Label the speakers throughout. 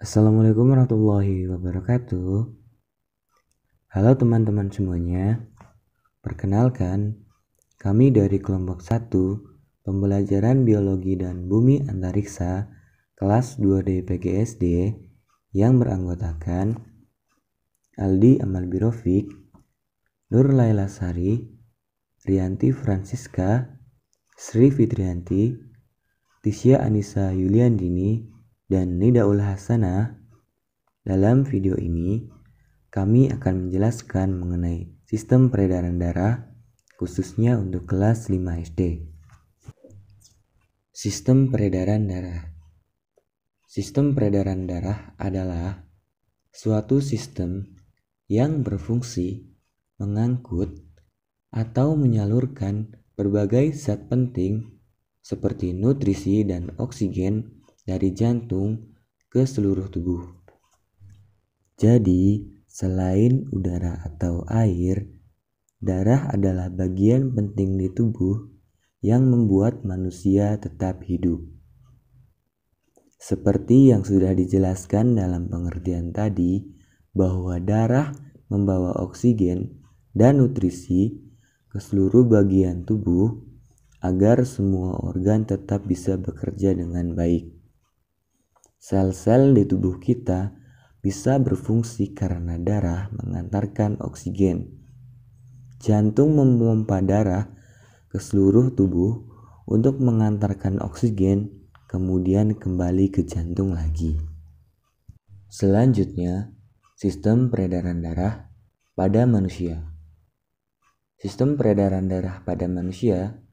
Speaker 1: Assalamualaikum warahmatullahi wabarakatuh. Halo teman-teman semuanya. Perkenalkan, kami dari kelompok 1 Pembelajaran Biologi dan Bumi Antariksa kelas 2D PGSD yang beranggotakan Aldi Amal Birofik, Nur Laila Sari, Rianti Francisca, Sri Fitrianti, Tisya Anissa Yuliandini, dan Nidaul Hasanah. Dalam video ini, kami akan menjelaskan mengenai sistem peredaran darah, khususnya untuk kelas 5 SD. Sistem peredaran darah. Sistem peredaran darah adalah suatu sistem yang berfungsi mengangkut atau menyalurkan berbagai zat penting seperti nutrisi dan oksigen dari jantung ke seluruh tubuh. Jadi, selain udara atau air, darah adalah bagian penting di tubuh yang membuat manusia tetap hidup. Seperti yang sudah dijelaskan dalam pengertian tadi, bahwa darah membawa oksigen dan nutrisi ke seluruh bagian tubuh agar semua organ tetap bisa bekerja dengan baik. Sel-sel di tubuh kita bisa berfungsi karena darah mengantarkan oksigen. Jantung memompa darah ke seluruh tubuh untuk mengantarkan oksigen, kemudian kembali ke jantung lagi. Selanjutnya, sistem peredaran darah pada manusia. Sistem peredaran darah pada manusia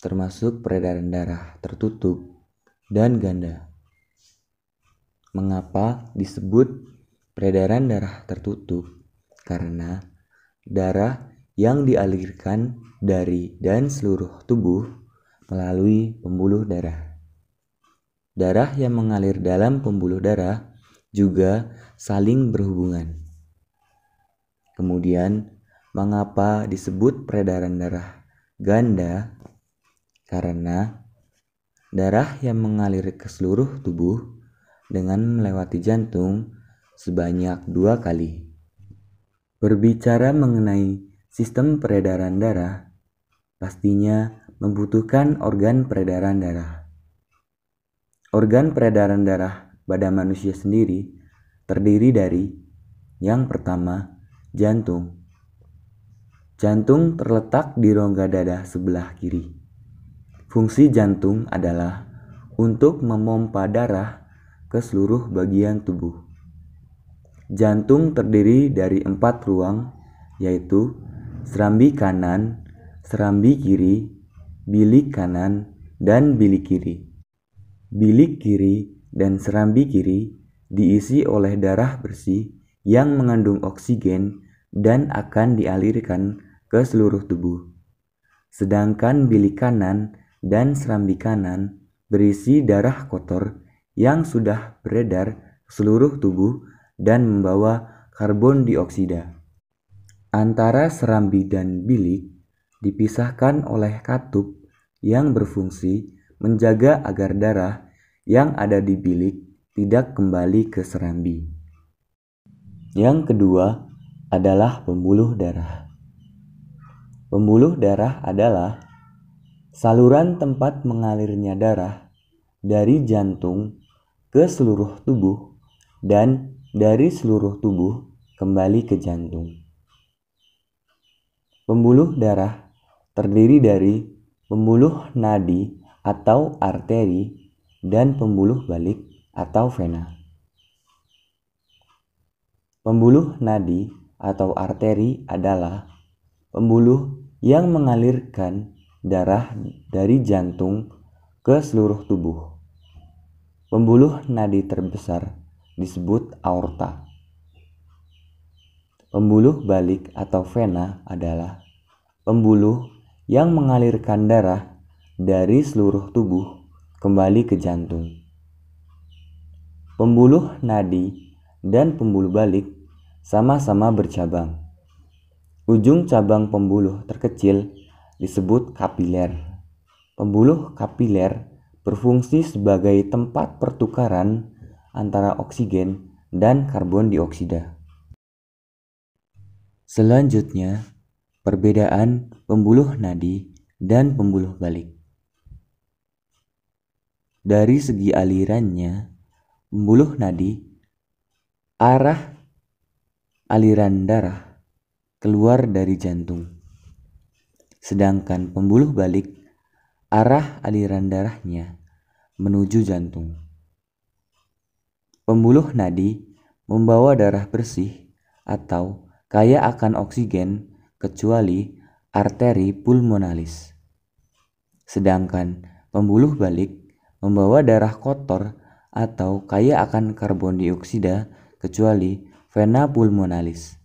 Speaker 1: termasuk peredaran darah tertutup dan ganda. Mengapa disebut peredaran darah tertutup? Karena darah yang dialirkan dari dan seluruh tubuh melalui pembuluh darah. Darah yang mengalir dalam pembuluh darah juga saling berhubungan. Kemudian, mengapa disebut peredaran darah ganda? Karena darah yang mengalir ke seluruh tubuh dengan melewati jantung sebanyak 2 kali. Berbicara mengenai sistem peredaran darah, pastinya membutuhkan organ peredaran darah. Organ peredaran darah pada manusia sendiri terdiri dari yang pertama, jantung. Jantung terletak di rongga dada sebelah kiri. Fungsi jantung adalah untuk memompa darah ke seluruh bagian tubuh. Jantung terdiri dari 4 ruang, yaitu serambi kanan, serambi kiri, bilik kanan, dan bilik kiri. Bilik kiri dan serambi kiri diisi oleh darah bersih yang mengandung oksigen dan akan dialirkan ke seluruh tubuh. Sedangkan bilik kanan dan serambi kanan berisi darah kotor yang sudah beredar ke seluruh tubuh dan membawa karbon dioksida. Antara serambi dan bilik dipisahkan oleh katup yang berfungsi menjaga agar darah yang ada di bilik tidak kembali ke serambi. Yang kedua adalah pembuluh darah. Pembuluh darah adalah saluran tempat mengalirnya darah dari jantung ke seluruh tubuh dan dari seluruh tubuh kembali ke jantung. Pembuluh darah terdiri dari pembuluh nadi atau arteri dan pembuluh balik atau vena. Pembuluh nadi atau arteri adalah pembuluh yang mengalirkan darah dari jantung ke seluruh tubuh. Pembuluh nadi terbesar disebut aorta. Pembuluh balik atau vena adalah pembuluh yang mengalirkan darah dari seluruh tubuh kembali ke jantung. Pembuluh nadi dan pembuluh balik sama-sama bercabang. Ujung cabang pembuluh terkecil disebut kapiler. Pembuluh kapiler berfungsi sebagai tempat pertukaran antara oksigen dan karbon dioksida. Selanjutnya, perbedaan pembuluh nadi dan pembuluh balik. Dari segi alirannya, pembuluh nadi arah aliran darah keluar dari jantung. Sedangkan pembuluh balik arah aliran darahnya menuju jantung. Pembuluh nadi membawa darah bersih atau kaya akan oksigen kecuali arteri pulmonalis. Sedangkan pembuluh balik membawa darah kotor atau kaya akan karbon dioksida kecuali vena pulmonalis.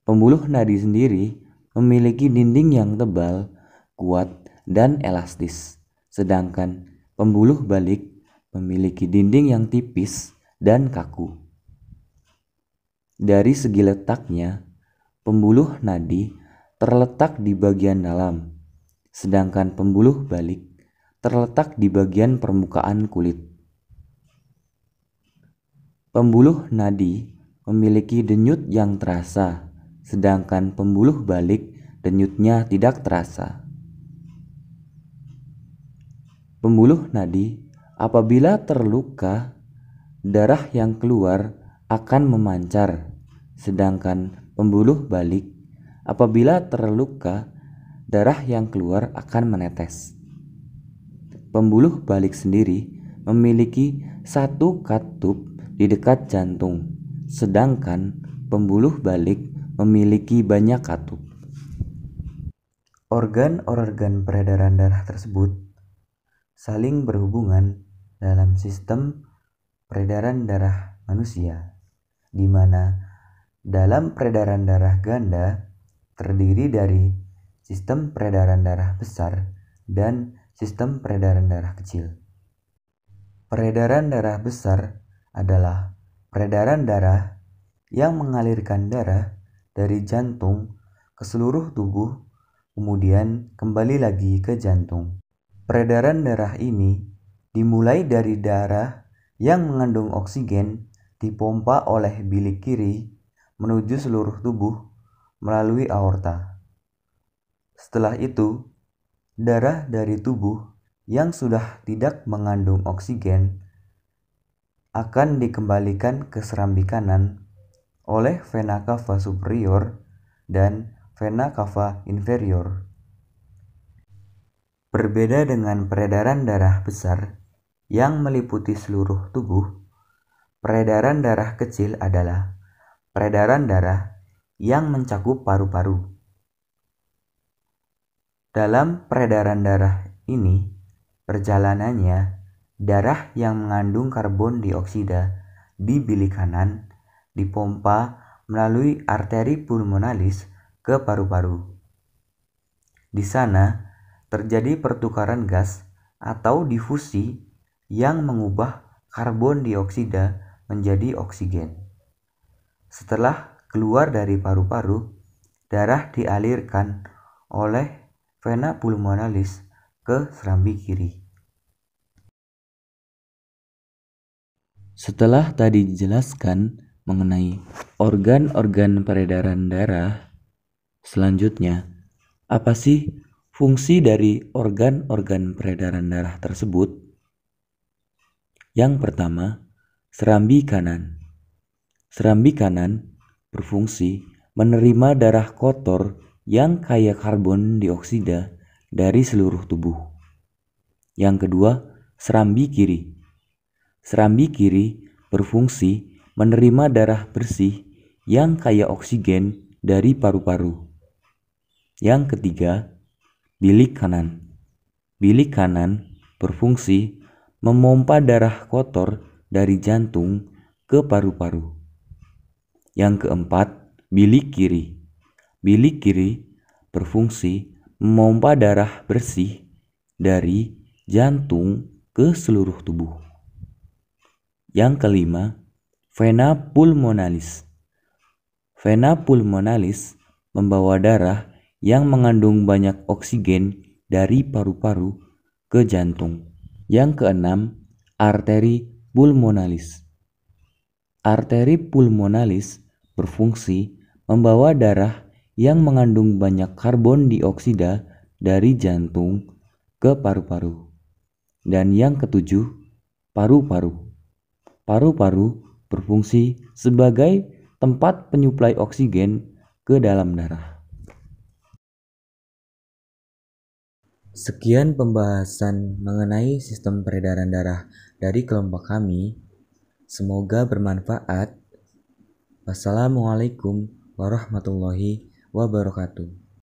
Speaker 1: Pembuluh nadi sendiri memiliki dinding yang tebal, kuat, dan elastis. Sedangkan pembuluh balik memiliki dinding yang tipis dan kaku. Dari segi letaknya, pembuluh nadi terletak di bagian dalam, sedangkan pembuluh balik terletak di bagian permukaan kulit. Pembuluh nadi memiliki denyut yang terasa, sedangkan pembuluh balik denyutnya tidak terasa. Pembuluh nadi apabila terluka, darah yang keluar akan memancar, sedangkan pembuluh balik apabila terluka, darah yang keluar akan menetes. Pembuluh balik sendiri memiliki satu katup di dekat jantung, sedangkan pembuluh balik memiliki banyak katup. Organ-organ peredaran darah tersebut saling berhubungan dalam sistem peredaran darah manusia, di mana dalam peredaran darah ganda terdiri dari sistem peredaran darah besar dan sistem peredaran darah kecil. Peredaran darah besar adalah peredaran darah yang mengalirkan darah dari jantung ke seluruh tubuh, kemudian kembali lagi ke jantung. Peredaran darah ini dimulai dari darah yang mengandung oksigen dipompa oleh bilik kiri menuju seluruh tubuh melalui aorta. Setelah itu, darah dari tubuh yang sudah tidak mengandung oksigen akan dikembalikan ke serambi kanan oleh vena cava superior dan vena cava inferior. Berbeda dengan peredaran darah besar yang meliputi seluruh tubuh, peredaran darah kecil adalah peredaran darah yang mencakup paru-paru. Dalam peredaran darah ini, perjalanannya, darah yang mengandung karbon dioksida di bilik kanan dipompa melalui arteri pulmonalis ke paru-paru. Di sana terjadi pertukaran gas atau difusi yang mengubah karbon dioksida menjadi oksigen. Setelah keluar dari paru-paru, darah dialirkan oleh vena pulmonalis ke serambi kiri. Setelah tadi dijelaskan mengenai organ-organ peredaran darah, selanjutnya apa sih fungsi dari organ-organ peredaran darah tersebut? Yang pertama, serambi kanan. Serambi kanan berfungsi menerima darah kotor yang kaya karbon dioksida dari seluruh tubuh. Yang kedua, serambi kiri. Serambi kiri berfungsi menerima darah bersih yang kaya oksigen dari paru-paru. Yang ketiga, bilik kanan. Bilik kanan berfungsi memompa darah kotor dari jantung ke paru-paru. Yang keempat, bilik kiri. Bilik kiri berfungsi memompa darah bersih dari jantung ke seluruh tubuh. Yang kelima, vena pulmonalis. Vena pulmonalis membawa darah yang mengandung banyak oksigen dari paru-paru ke jantung. Yang keenam, Arteri pulmonalis. Arteri pulmonalis berfungsi membawa darah yang mengandung banyak karbon dioksida dari jantung ke paru-paru. Dan yang ketujuh, paru-paru. Paru-paru berfungsi sebagai tempat penyuplai oksigen ke dalam darah. Sekian pembahasan mengenai sistem peredaran darah dari kelompok kami. Semoga bermanfaat. Wassalamualaikum warahmatullahi wabarakatuh.